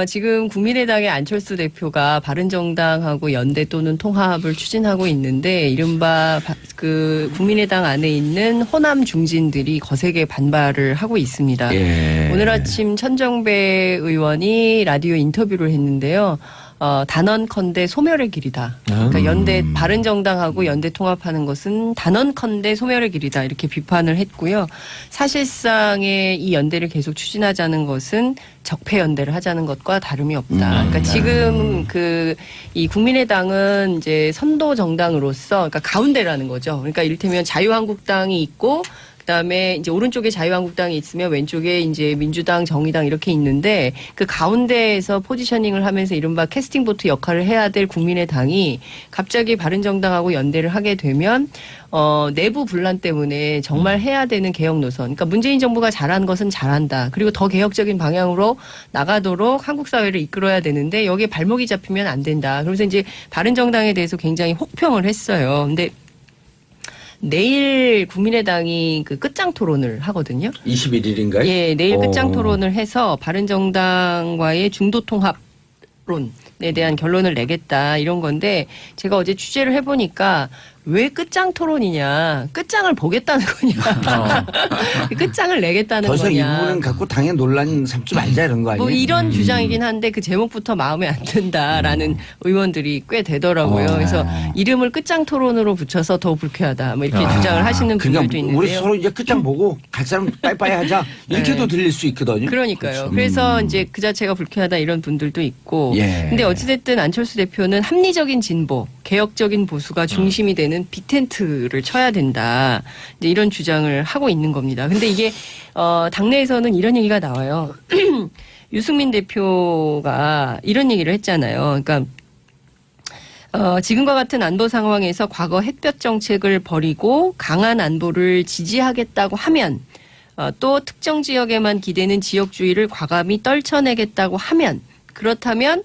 지금 국민의당의 안철수 대표가 바른정당하고 연대 또는 통합을 추진하고 있는데 이른바 국민의당 안에 있는 호남 중진들이 거세게 반발을 하고 있습니다. 예. 오늘 아침 천정배 의원이 라디오 인터뷰를 했는데요. 단언컨대 소멸의 길이다. 그러니까 연대 바른정당하고 연대 통합하는 것은 단언컨대 소멸의 길이다. 이렇게 비판을 했고요. 사실상의 이 연대를 계속 추진하자는 것은 적폐 연대를 하자는 것과 다름이 없다. 그러니까 지금 이 국민의당은 이제 선도 정당으로서 그러니까 가운데라는 거죠. 그러니까 이를테면 자유한국당이 있고 그다음에 이제 오른쪽에 자유한국당이 있으면 왼쪽에 이제 민주당, 정의당 이렇게 있는데 그 가운데에서 포지셔닝을 하면서 이른바 캐스팅 보트 역할을 해야 될 국민의당이 갑자기 바른정당하고 연대를 하게 되면 내부 분란 때문에 정말 해야 되는 개혁 노선. 그러니까 문재인 정부가 잘한 것은 잘한다. 그리고 더 개혁적인 방향으로 나가도록 한국 사회를 이끌어야 되는데 여기에 발목이 잡히면 안 된다. 그래서 이제 바른정당에 대해서 굉장히 혹평을 했어요. 근데 내일 국민의당이 끝장 토론을 하거든요. 21일인가요? 예, 내일 끝장 토론을 해서 바른정당과의 중도 통합론에 대한 결론을 내겠다 이런 건데 제가 어제 취재를 해보니까 왜 끝장 토론이냐. 끝장을 보겠다는 거냐. 끝장을 내겠다는 더 이상 이 거냐. 부분은 갖고 당의 논란 삼지 말자 이런 거 아니에요? 뭐 이런 주장이긴 한데 그 제목부터 마음에 안 든다라는 의원들이 꽤 되더라고요. 그래서 이름을 끝장 토론으로 붙여서 더 불쾌하다. 뭐 이렇게 주장을 하시는 분들도 그러니까 있는데요. 우리 서로 이제 끝장 보고 갈 사람 빠이빠이 하자 이렇게도 들릴 수 있거든요. 그러니까요. 그렇죠. 그래서 이제 그 자체가 불쾌하다 이런 분들도 있고. 예. 근데 어찌됐든 안철수 대표는 합리적인 진보, 개혁적인 보수가 중심이 되는 빅텐트를 쳐야 된다. 이제 이런 주장을 하고 있는 겁니다. 근데 이게 당내에서는 이런 얘기가 나와요. 유승민 대표가 이런 얘기를 했잖아요. 그러니까 지금과 같은 안보 상황에서 과거 햇볕 정책을 버리고 강한 안보를 지지하겠다고 하면 또 특정 지역에만 기대는 지역주의를 과감히 떨쳐내겠다고 하면 그렇다면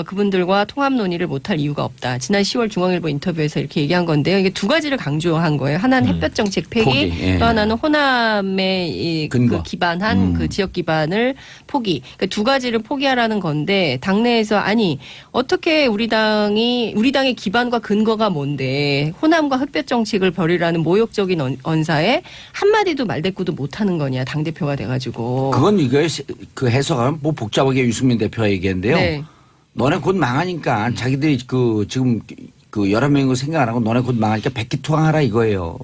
그분들과 통합 논의를 못할 이유가 없다. 지난 10월 중앙일보 인터뷰에서 이렇게 얘기한 건데요. 이게 두 가지를 강조한 거예요. 하나는 햇볕 정책 폐기, 예. 또 하나는 호남에 기반한 그 지역 기반을 포기. 그러니까 두 가지를 포기하라는 건데 당내에서 아니 어떻게 우리 당의 기반과 근거가 뭔데 호남과 햇볕 정책을 버리라는 모욕적인 언사에 한마디도 말대꾸도 못하는 거냐 당 대표가 돼가지고. 그건 이거 그 해석하면 뭐 복잡하게 유승민 대표가 얘기했는데요. 네. 너네 곧 망하니까 자기들이 지금 11명인 거 생각 안 하고 너네 곧 망하니까 백기투항하라 이거예요.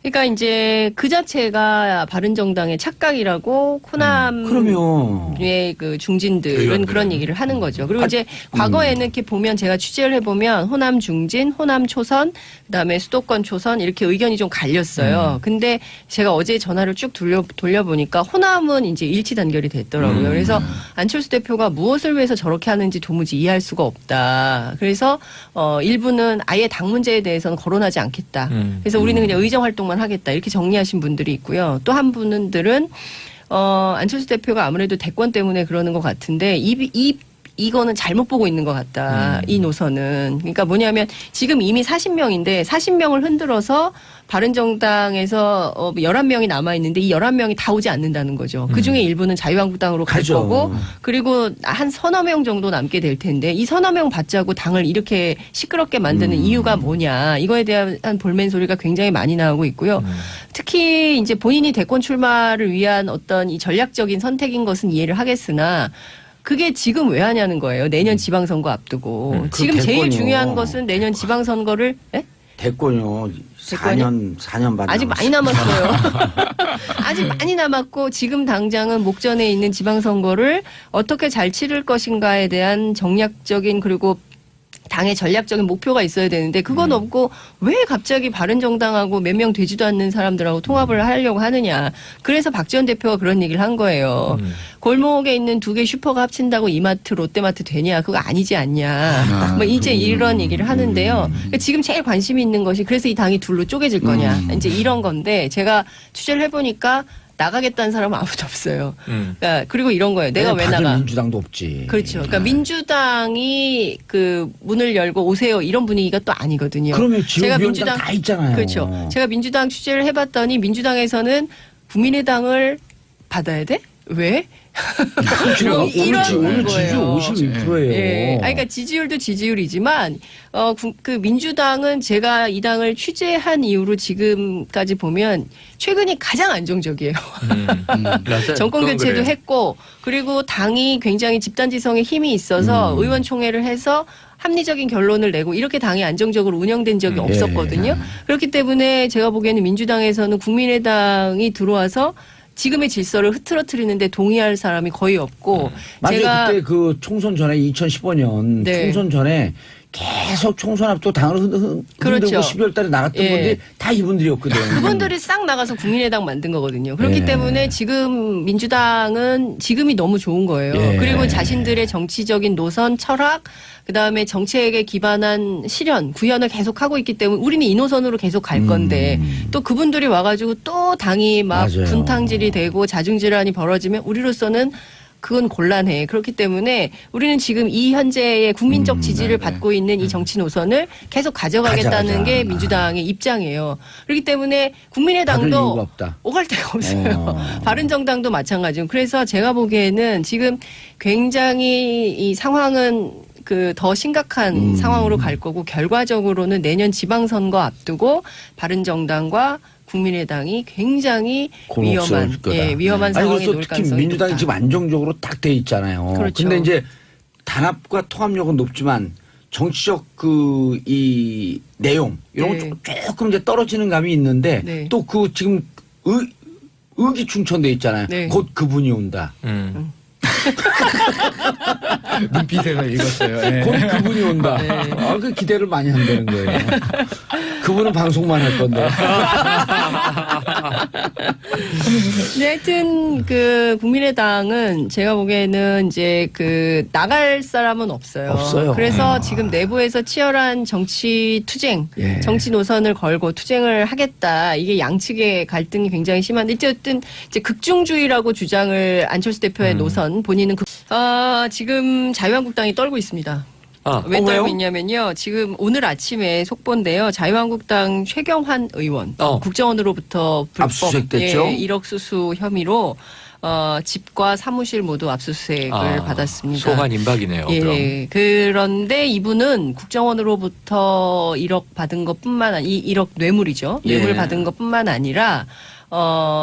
그러니까 이제 그 자체가 바른정당의 착각이라고 호남의 그 중진들은 그런 얘기를 하는 거죠. 그리고 이제 과거에는 이렇게 보면 제가 취재를 해보면 호남 중진, 호남 초선, 그다음에 수도권 초선 이렇게 의견이 좀 갈렸어요. 근데 제가 어제 전화를 쭉 돌려보니까 호남은 이제 일치 단결이 됐더라고요. 그래서 안철수 대표가 무엇을 위해서 저렇게 하는지 도무지 이해할 수가 없다. 그래서 일부는 아예 당 문제에 대해서는 거론하지 않겠다. 그래서 우리는 그냥 의정 활동만 하겠다 이렇게 정리하신 분들이 있고요. 또 한 분들은 안철수 대표가 아무래도 대권 때문에 그러는 것 같은데 이거는 잘못 보고 있는 것 같다. 이 노선은. 그러니까 뭐냐면 지금 이미 40명인데 40명을 흔들어서 바른정당에서 11명이 남아있는데 이 11명이 다 오지 않는다는 거죠. 그중에 일부는 자유한국당으로 갈 가죠. 거고 그리고 한 서너 명 정도 남게 될 텐데 이 서너 명 받자고 당을 이렇게 시끄럽게 만드는 이유가 뭐냐. 이거에 대한 볼멘 소리가 굉장히 많이 나오고 있고요. 특히 이제 본인이 대권 출마를 위한 어떤 이 전략적인 선택인 것은 이해를 하겠으나 그게 지금 왜 하냐는 거예요. 내년 지방선거 앞두고. 지금 제일 대권이요. 중요한 것은 내년 지방선거를 대권이요. 4년 반 아직 많이 남았어요. 아직 많이 남았고 지금 당장은 목전에 있는 지방선거를 어떻게 잘 치를 것인가에 대한 정략적인 그리고 당의 전략적인 목표가 있어야 되는데 그건 없고 왜 갑자기 바른정당하고 몇 명 되지도 않는 사람들하고 통합을 하려고 하느냐. 그래서 박지원 대표가 그런 얘기를 한 거예요. 골목에 있는 두 개 슈퍼가 합친다고 이마트 롯데마트 되냐. 그거 아니지 않냐. 뭐 이제 이런 얘기를 하는데요. 그러니까 지금 제일 관심이 있는 것이 그래서 이 당이 둘로 쪼개질 거냐. 이제 이런 건데 제가 취재를 해보니까 나가겠다는 사람은 아무도 없어요. 그러니까 그리고 이런 거예요. 내가 왜 나가? 민주당도 없지. 그렇죠. 그러니까 민주당이 그 문을 열고 오세요 이런 분위기가 또 아니거든요. 그러면 지역위원장 다 있잖아요. 그렇죠. 제가 민주당 취재를 해봤더니 민주당에서는 국민의당을 받아야 돼? 왜? 지금 오늘 이런 지지율 거예요. 51%예요. 예. 아니, 그러니까 지지율도 지지율이지만 그 민주당은 제가 이 당을 취재한 이후로 지금까지 보면 최근이 가장 안정적이에요. 맞아요. 정권 그건 교체도 그래요. 했고 그리고 당이 굉장히 집단지성에 힘이 있어서 의원총회를 해서 합리적인 결론을 내고 이렇게 당이 안정적으로 운영된 적이 없었거든요. 그렇기 때문에 제가 보기에는 민주당에서는 국민의당이 들어와서 지금의 질서를 흐트러뜨리는데 동의할 사람이 거의 없고 맞아요. 제가 그때 그 총선 전에 2015년 네. 총선 전에 계속 총선 앞두고 당을 흔들고 그렇죠. 12월 달에 나갔던 예. 분들이 다 이분들이었거든. 그분들이 싹 나가서 국민의당 만든 거거든요. 그렇기 예. 때문에 지금 민주당은 지금이 너무 좋은 거예요. 예. 그리고 자신들의 정치적인 노선, 철학, 그다음에 정책에 기반한 실현, 구현을 계속하고 있기 때문에 우리는 이 노선으로 계속 갈 건데 또 그분들이 와가지고 또 당이 막 맞아요. 분탕질이 되고 자중질환이 벌어지면 우리로서는 그건 곤란해. 그렇기 때문에 우리는 지금 이 현재의 국민적 지지를 받고 있는 이 정치 노선을 계속 가져가겠다는 가져가자. 게 민주당의 입장이에요. 그렇기 때문에 받을 국민의당도 이유가 없다. 오갈 데가 없어요. 바른정당도 마찬가지고. 그래서 제가 보기에는 지금 굉장히 이 상황은 그 더 심각한 상황으로 갈 거고 결과적으로는 내년 지방선거 앞두고 바른정당과 국민의당이 굉장히 곤혹스러울 위험한, 거다. 예, 위험한 아니, 상황에 그래서 놓을 특히 가능성이 민주당이 높다. 지금 안정적으로 딱 돼 있잖아요. 그렇죠. 근데 이제 단합과 통합력은 높지만 정치적 그 이 내용 이런 네. 건 조금 이제 떨어지는 감이 있는데 네. 또 그 지금 의기충천돼 있잖아요. 네. 곧 그분이 온다. 눈빛에서 읽었어요. 예. 곧 그분이 온다. 네. 아, 그 기대를 많이 한다는 거예요. 그분은 방송만 할 건데. 네, 하여튼 그 국민의당은 제가 보기에는 이제 그 나갈 사람은 없어요. 없어요. 그래서 지금 내부에서 치열한 정치 투쟁, 예. 정치 노선을 걸고 투쟁을 하겠다. 이게 양측의 갈등이 굉장히 심한데 어쨌든 이제 극중주의라고 주장을 안철수 대표의 노선 본인은 지금 자유한국당이 떨고 있습니다. 왜 왜요? 떨고 있냐면요. 지금 오늘 아침에 속보인데요. 자유한국당 최경환 의원 국정원으로부터 불법 압수수색됐죠? 1억 수수 혐의로 집과 사무실 모두 압수수색을 받았습니다. 소환 임박이네요. 그럼. 예. 그런데 이분은 국정원으로부터 1억 받은 것뿐만 아니 1억 뇌물이죠. 뇌물 예. 받은 것뿐만 아니라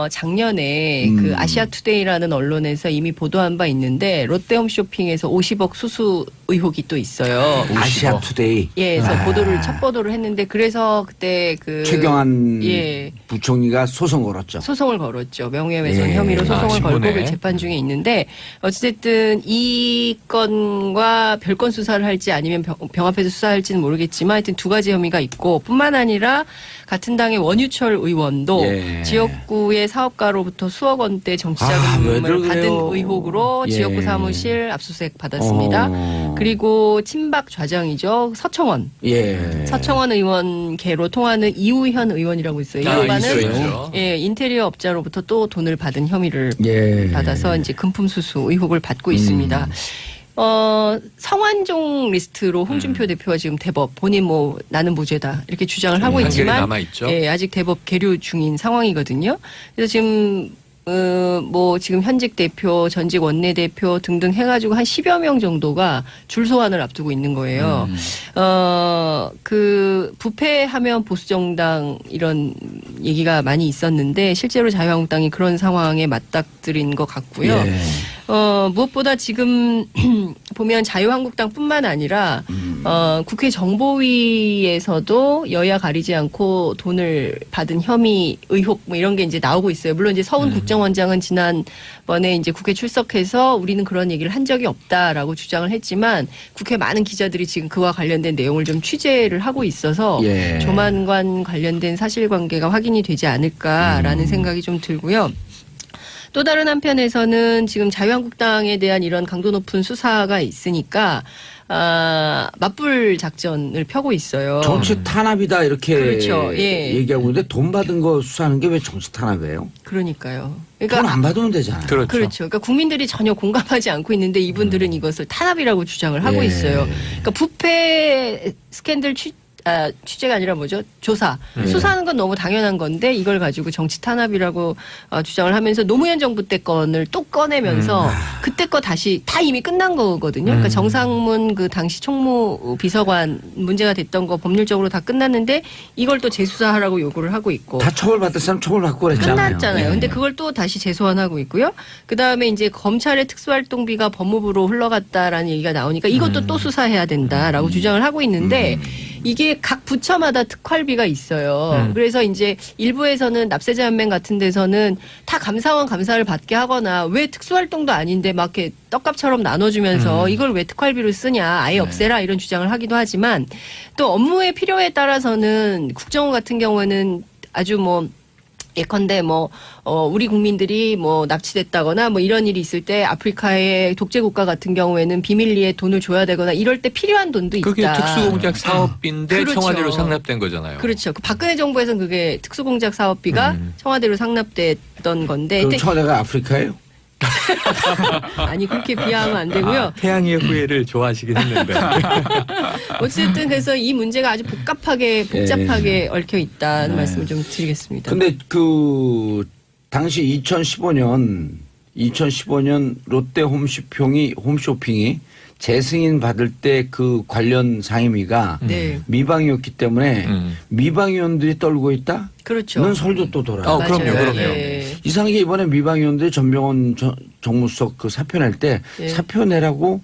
작년에 그 아시아투데이라는 언론에서 이미 보도한 바 있는데 롯데홈쇼핑에서 50억 수수 의혹이 또 있어요. 아시아 투데이. 예, 그래서 첫 보도를 했는데 그래서 그때 그 최경환 예. 부총리가 소송 걸었죠. 소송을 걸었죠. 명예훼손 예. 혐의로 소송을 걸고 신문에. 그 재판 중에 있는데 어쨌든 이 건과 별건 수사를 할지 아니면 병합해서 수사할지는 모르겠지만 하여튼 두 가지 혐의가 있고 뿐만 아니라 같은 당의 원유철 의원도 예. 지역구의 사업가로부터 수억 원대 왜들 정치자금을 받은 그래요? 의혹으로 예. 지역구 사무실 압수수색 받았습니다. 어. 그리고 친박 좌장이죠. 서청원. 예. 서청원 의원계로 통하는 이우현 의원이라고 있어요. 이 양반은 있죠. 예, 인테리어 업자로부터 또 돈을 받은 혐의를 예. 받아서 이제 금품 수수 의혹을 받고 있습니다. 성완종 리스트로 홍준표 대표가 지금 대법 본인 뭐 나는 무죄다 이렇게 주장을 하고 판결이 있지만 남아있죠. 예, 아직 대법 계류 중인 상황이거든요. 그래서 지금 뭐 지금 현직 대표, 전직 원내대표 등등 해가지고 한 10여 명 정도가 줄 소환을 앞두고 있는 거예요. 그 부패하면 보수정당 이런 얘기가 많이 있었는데 실제로 자유한국당이 그런 상황에 맞닥뜨린 것 같고요. 예. 무엇보다 지금 보면 자유한국당뿐만 아니라 국회 정보위에서도 여야 가리지 않고 돈을 받은 혐의 의혹 뭐 이런 게 이제 나오고 있어요. 물론 이제 서훈 국정원장은 지난번에 이제 국회 출석해서 우리는 그런 얘기를 한 적이 없다라고 주장을 했지만 국회 많은 기자들이 지금 그와 관련된 내용을 좀 취재를 하고 있어서 예. 조만간 관련된 사실관계가 확인이 되지 않을까라는 생각이 좀 들고요. 또 다른 한편에서는 지금 자유한국당에 대한 이런 강도 높은 수사가 있으니까 맞불 작전을 펴고 있어요. 정치 탄압이다 이렇게 그렇죠. 예. 얘기하고 있는데 돈 받은 거 수사하는 게 왜 정치 탄압이에요? 그러니까요. 돈 그러니까 안 받으면 되잖아요. 그렇죠. 그렇죠. 그러니까 국민들이 전혀 공감하지 않고 있는데 이분들은 이것을 탄압이라고 주장을 하고 예. 있어요. 그러니까 부패 스캔들 취재가 아니라 뭐죠? 조사. 수사하는 건 너무 당연한 건데 이걸 가지고 정치 탄압이라고 주장을 하면서 노무현 정부 때 건을 또 꺼내면서 그때 거 다시 다 이미 끝난 거거든요. 그러니까 정상문 그 당시 총무 비서관 문제가 됐던 거 법률적으로 다 끝났는데 이걸 또 재수사하라고 요구를 하고 있고. 다 처벌받을 사람 처벌받고 그랬잖아요. 끝났잖아요. 예. 근데 그걸 또 다시 재소환하고 있고요. 그다음에 이제 검찰의 특수활동비가 법무부로 흘러갔다라는 얘기가 나오니까 이것도 또 수사해야 된다라고 주장을 하고 있는데 이게 각 부처마다 특활비가 있어요. 그래서 이제 일부에서는 납세자연맹 같은 데서는 다 감사원 감사를 받게 하거나 왜 특수활동도 아닌데 막 이렇게 떡값처럼 나눠주면서 이걸 왜 특활비로 쓰냐 아예 없애라 이런 주장을 하기도 하지만 또 업무의 필요에 따라서는 국정원 같은 경우에는 아주 뭐 예컨대 우리 국민들이 납치됐다거나 이런 일이 있을 때 아프리카의 독재 국가 같은 경우에는 비밀리에 돈을 줘야 되거나 이럴 때 필요한 돈도 있다. 그게 특수공작 사업비인데 그렇죠. 청와대로 상납된 거잖아요. 그렇죠. 그 박근혜 정부에서는 그게 특수공작 사업비가 청와대로 상납됐던 건데. 그럼 청와대가 아프리카예요? 아니 그렇게 비하하면 안 되고요. 태양의 후예를 좋아하시긴 했는데. 어쨌든 그래서 이 문제가 아주 복잡하게 얽혀 있다는 말씀을 좀 드리겠습니다. 근데 그 당시 2015년 롯데 홈쇼핑이 재승인 받을 때 그 관련 상임위가 네. 미방이었기 때문에 미방위원들이 떨고 있다? 그렇죠. 는 설도 또 돌아요. 그럼요. 예. 이상하게 이번에 미방위원들이 전병헌 정무수석 그 사표 낼 때 예. 사표 내라고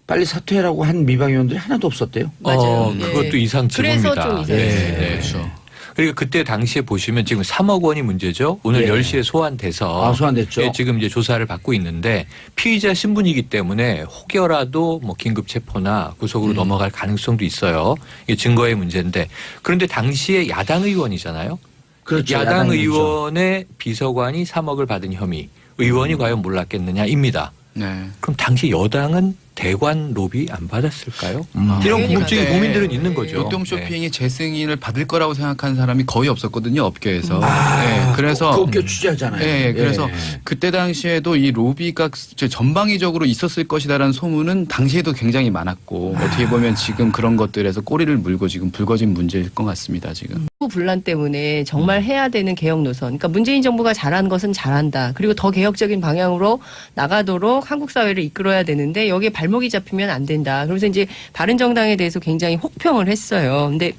빨리 사퇴하라고 한 미방위원들이 하나도 없었대요. 맞아요. 예. 그것도 이상치입니다. 그래서 좀 이상했어요. 그렇죠. 그리고 그때 당시에 보시면 지금 3억 원이 문제죠. 오늘 예. 10시에 소환돼서 소환됐죠. 예, 지금 이제 조사를 받고 있는데 피의자 신분이기 때문에 혹여라도 긴급 체포나 구속으로 넘어갈 가능성도 있어요. 이게 증거의 문제인데 그런데 당시에 야당 의원이잖아요. 그렇죠. 야당 야당이죠. 의원의 비서관이 3억을 받은 혐의. 의원이 과연 몰랐겠느냐입니다. 네. 그럼 당시 여당은 대관 로비 안 받았을까요? 이런 당연히 궁금증이 받아요. 국민들은 있는 거죠. 롯데홈쇼핑이 재승인을 받을 거라고 생각하는 사람이 거의 없었거든요, 업계에서. 그래서 그 업계 취재하잖아요. 예, 그래서 예. 그때 당시에도 이 로비가 전방위적으로 있었을 것이다라는 소문은 당시에도 굉장히 많았고 어떻게 보면 지금 그런 것들에서 꼬리를 물고 지금 불거진 문제일 것 같습니다, 지금. 분란 때문에 정말 해야 되는 개혁 노선. 그러니까 문재인 정부가 잘한 것은 잘한다. 그리고 더 개혁적인 방향으로 나가도록 한국 사회를 이끌어야 되는데 여기에 발목이 잡히면 안 된다. 그래서 이제 바른정당에 대해서 굉장히 혹평을 했어요. 근데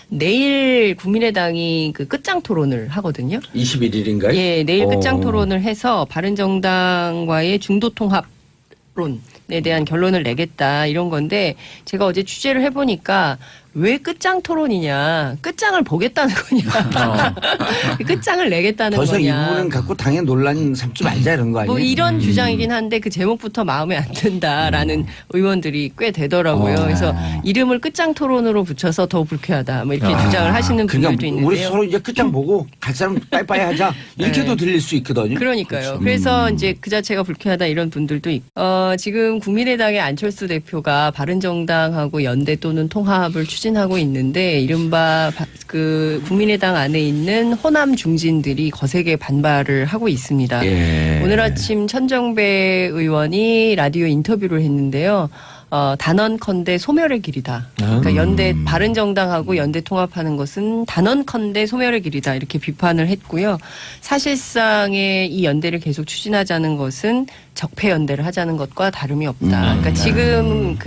내일 국민의당이 그 끝장 토론을 하거든요. 21일인가요? 예, 내일 끝장 토론을 해서 바른정당과의 중도 통합론에 대한 결론을 내겠다 이런 건데 제가 어제 취재를 해보니까 왜 끝장 토론이냐. 끝장을 보겠다는 거냐. 끝장을 내겠다는 더 이상 이 거냐. 부분은 갖고 당연 논란 삼지 말자 이런 거 아니에요? 뭐 이런 주장이긴 한데 그 제목부터 마음에 안 든다라는 의원들이 꽤 되더라고요. 그래서 이름을 끝장 토론으로 붙여서 더 불쾌하다. 뭐 이렇게 주장을 하시는 분들도 그러니까 있는데요. 우리 서로 이제 끝장 보고 갈 사람 빠이빠이 하자 이렇게도 들릴 수 있거든요. 그러니까요. 그래서 이제 그 자체가 불쾌하다 이런 분들도 있고 지금 국민의당의 안철수 대표가 바른정당하고 연대 또는 통합을 추진하고 있는데 이른바 그 국민의당 안에 있는 호남 중진들이 거세게 반발을 하고 있습니다. 예. 오늘 아침 천정배 의원이 라디오 인터뷰를 했는데요. 단언컨대 소멸의 길이다. 그러니까 연대 바른정당하고 연대 통합하는 것은 단언컨대 소멸의 길이다. 이렇게 비판을 했고요. 사실상의 이 연대를 계속 추진하자는 것은 적폐 연대를 하자는 것과 다름이 없다. 그러니까 지금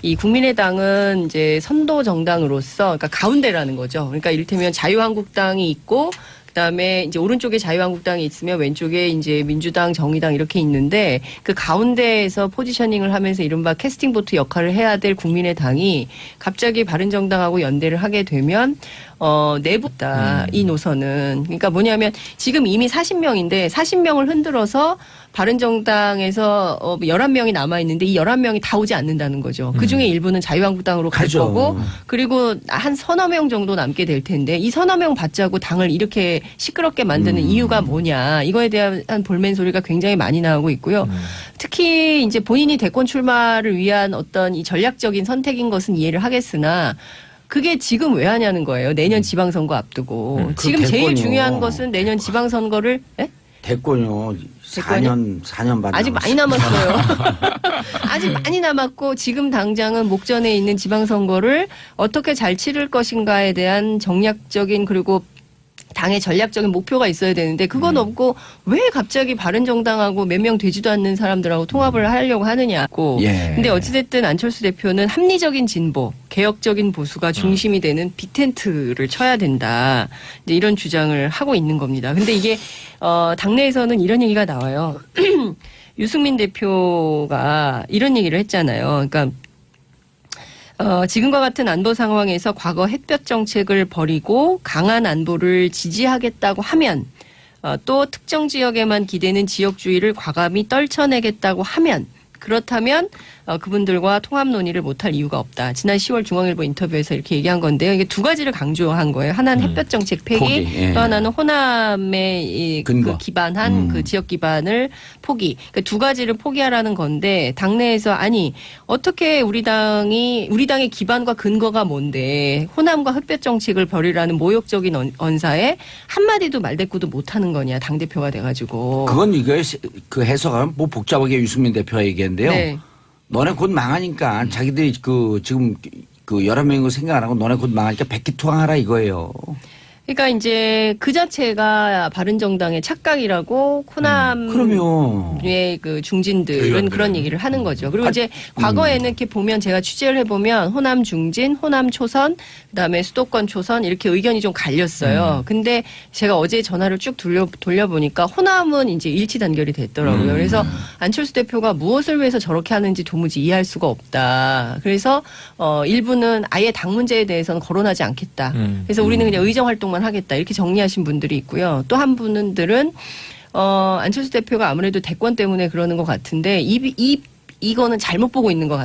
이 국민의당은 이제 선도 정당으로서 그러니까 가운데라는 거죠. 그러니까 이를테면 자유한국당이 있고 그다음에 이제 오른쪽에 자유한국당이 있으면 왼쪽에 이제 민주당, 정의당 이렇게 있는데 그 가운데에서 포지셔닝을 하면서 이른바 캐스팅 보트 역할을 해야 될 국민의당이 갑자기 바른정당하고 연대를 하게 되면 내부다 이 노선은 그러니까 뭐냐면 지금 이미 40명인데 40명을 흔들어서 바른정당에서 11명이 남아있는데 이 11명이 다 오지 않는다는 거죠. 그중에 일부는 자유한국당으로 갈 가죠. 거고 그리고 한 서너 명 정도 남게 될 텐데 이 서너 명 받자고 당을 이렇게 시끄럽게 만드는 이유가 뭐냐. 이거에 대한 볼멘 소리가 굉장히 많이 나오고 있고요. 특히 이제 본인이 대권 출마를 위한 어떤 이 전략적인 선택인 것은 이해를 하겠으나 그게 지금 왜 하냐는 거예요. 내년 지방선거 앞두고. 지금 제일 대권이요. 중요한 것은 내년 지방선거를 대권요. 4년 반 아직 많이 남았어요. 남았어요. 아직 많이 남았고 지금 당장은 목전에 있는 지방선거를 어떻게 잘 치를 것인가에 대한 정략적인 그리고 당의 전략적인 목표가 있어야 되는데 그건 없고 왜 갑자기 바른정당하고 몇 명 되지도 않는 사람들하고 통합을 하려고 하느냐고. 예. 근데 어찌됐든 안철수 대표는 합리적인 진보, 개혁적인 보수가 중심이 되는 빅텐트를 쳐야 된다. 이제 이런 주장을 하고 있는 겁니다. 근데 이게 당내에서는 이런 얘기가 나와요. 유승민 대표가 이런 얘기를 했잖아요. 그러니까 지금과 같은 안보 상황에서 과거 햇볕 정책을 버리고 강한 안보를 지지하겠다고 하면 또 특정 지역에만 기대는 지역주의를 과감히 떨쳐내겠다고 하면 그렇다면 그분들과 통합 논의를 못할 이유가 없다. 지난 10월 중앙일보 인터뷰에서 이렇게 얘기한 건데요. 이게 두 가지를 강조한 거예요. 하나는 햇볕 정책 폐기, 포기, 예. 또 하나는 호남에 근거. 그 기반한 그 지역 기반을 포기. 그러니까 두 가지를 포기하라는 건데 당내에서 아니 어떻게 우리 당의 기반과 근거가 뭔데 호남과 햇볕 정책을 벌이라는 모욕적인 언사에 한마디도 말대꾸도 못하는 거냐 당 대표가 돼가지고. 그건 이거 그 해석하면 뭐 복잡하게 유승민 대표가 얘기했는데요. 네. 너네 곧 망하니까 자기들이 그 지금 그 여러 명이 생각 안 하고 너네 곧 망하니까 백기투항하라 이거예요. 그러니까 이제 그 자체가 바른정당의 착각이라고 그럼요. 호남의 그 중진들은 의원들은. 그런 얘기를 하는 거죠. 그리고 이제 과거에는 이렇게 보면 제가 취재를 해보면 호남 중진, 호남 초선, 그다음에 수도권 초선 이렇게 의견이 좀 갈렸어요. 근데 제가 어제 전화를 쭉 돌려보니까 호남은 이제 일치 단결이 됐더라고요. 그래서 안철수 대표가 무엇을 위해서 저렇게 하는지 도무지 이해할 수가 없다. 그래서 일부는 아예 당 문제에 대해서는 거론하지 않겠다. 그래서 우리는 그냥 의정 활동만 하겠다 이렇게 정리하신 분들이 있고요. 또 한 분들은 안철수 대표가 아무래도 대권 때문에 그러는 것 같은데 이거는 잘못 보고 있는 것 같아요.